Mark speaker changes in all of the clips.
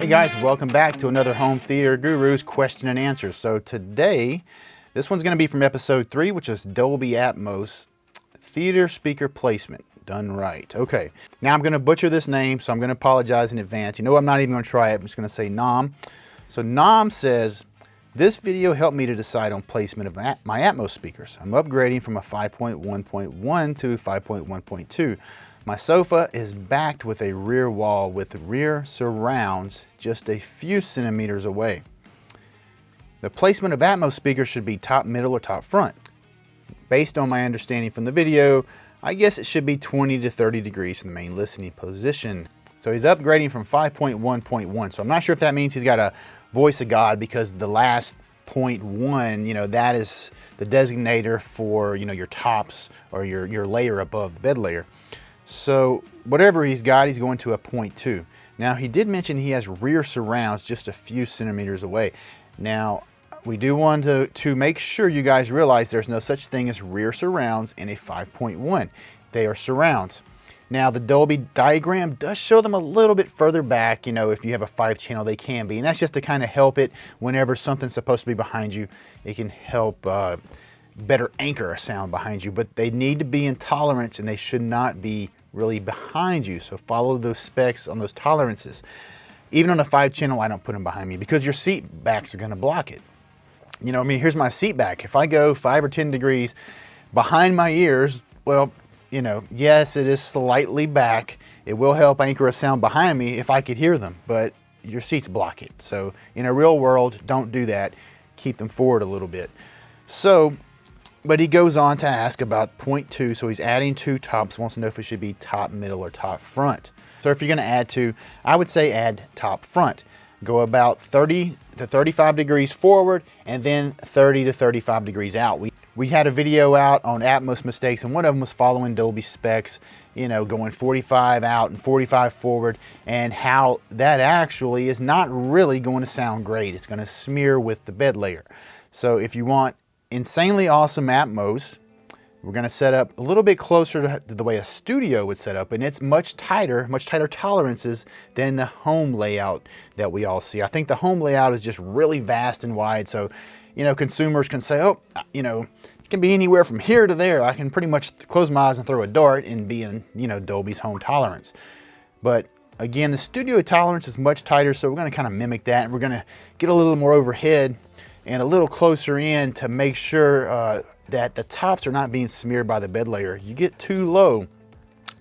Speaker 1: guys, welcome back to another Home Theater Gurus question and answers. So today, this one's going to be from episode 3, which is Dolby Atmos theater speaker placement done right. Okay, now I'm going to butcher this name, so I'm going to apologize in advance. You know, I'm not even going to try it. I'm just going to say Nam. So Nam says, this video helped me to decide on placement of my Atmos speakers. I'm upgrading from a 5.1.1 to 5.1.2. My sofa is backed with a rear wall with rear surrounds just a few centimeters away. The placement of Atmos speakers should be top middle or top front. Based on my understanding from the video, I guess it should be 20 to 30 degrees from the main listening position. So he's upgrading from 5.1.1. So I'm not sure if that means he's got a voice of God, because the last 0.1, you know, that is the designator for, you know, your tops or your layer above the bed layer. So whatever he's got, he's going to a 0.2. Now he did mention he has rear surrounds just a few centimeters away. Now we do want to make sure you guys realize there's no such thing as rear surrounds in a 5.1. They are surrounds. Now the Dolby diagram does show them a little bit further back. You know, if you have a 5-channel, they can be. And that's just to kind of help it whenever something's supposed to be behind you. It can help better anchor a sound behind you. But they need to be in tolerance, and they should not be really behind you. So follow those specs on those tolerances. Even on a 5-channel, I don't put them behind me because your seat backs are going to block it. You know, I mean, here's my seat back. If I go 5 or 10 degrees behind my ears, well, you know, yes, it is slightly back. It will help anchor a sound behind me if I could hear them, but your seats block it. So in a real world, don't do that. Keep them forward a little bit. So, but he goes on to ask about 0.2. So he's adding 2 tops, wants to know if it should be top middle or top front. So if you're going to add 2, I would say add top front. Go about 30 to 35 degrees forward and then 30 to 35 degrees out. We had a video out on Atmos mistakes, and one of them was following Dolby specs, you know, going 45 out and 45 forward, and how that actually is not really going to sound great. It's going to smear with the bed layer. So if you want insanely awesome Atmos, we're going to set up a little bit closer to the way a studio would set up, and it's much tighter tolerances than the home layout that we all see. I think the home layout is just really vast and wide, so, you know, consumers can say, oh, you know, it can be anywhere from here to there. I can pretty much close my eyes and throw a dart and be in, you know, Dolby's home tolerance. But again, the studio tolerance is much tighter, so we're going to kind of mimic that, and we're going to get a little more overhead and a little closer in to make sure that the tops are not being smeared by the bed layer. You get too low,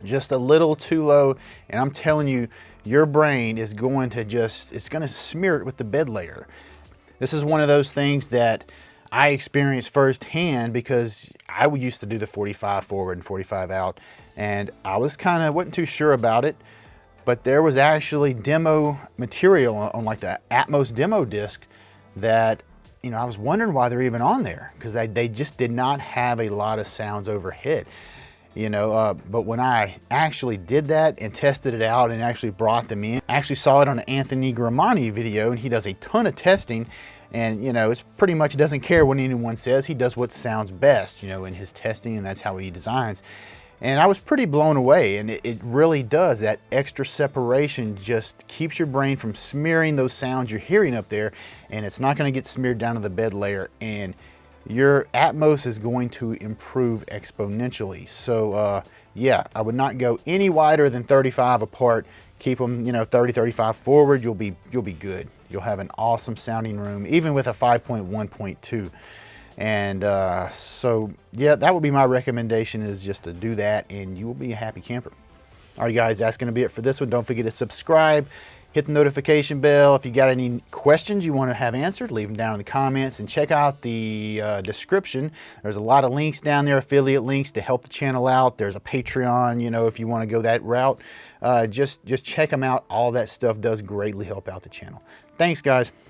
Speaker 1: just a little too low, and I'm telling you, your brain is going to it's going to smear it with the bed layer. This is one of those things that I experienced firsthand, because I used to do the 45 forward and 45 out, and I was wasn't too sure about it, but there was actually demo material on like the Atmos demo disc that, you know, I was wondering why they're even on there, because they just did not have a lot of sounds overhead, you know. But when I actually did that and tested it out and actually brought them in, I actually saw it on an Anthem AVM video, and he does a ton of testing, and, you know, it's pretty much doesn't care what anyone says. He does what sounds best, you know, in his testing, and that's how he designs. And I was pretty blown away, and it really does. That extra separation just keeps your brain from smearing those sounds you're hearing up there, and it's not going to get smeared down to the bed layer, and your Atmos is going to improve exponentially. So yeah, I would not go any wider than 35 apart. Keep them, you know, 30, 35 forward. You'll be good. You'll have an awesome sounding room, even with a 5.1.2. And so, yeah, that would be my recommendation, is just to do that, and you will be a happy camper. All right, guys, that's going to be it for this one. Don't forget to subscribe, hit the notification bell. If you got any questions you want to have answered, leave them down in the comments, and check out the description. There's a lot of links down there, affiliate links to help the channel out. There's a Patreon, you know, if you want to go that route. Just check them out. All that stuff does greatly help out the channel. Thanks, guys.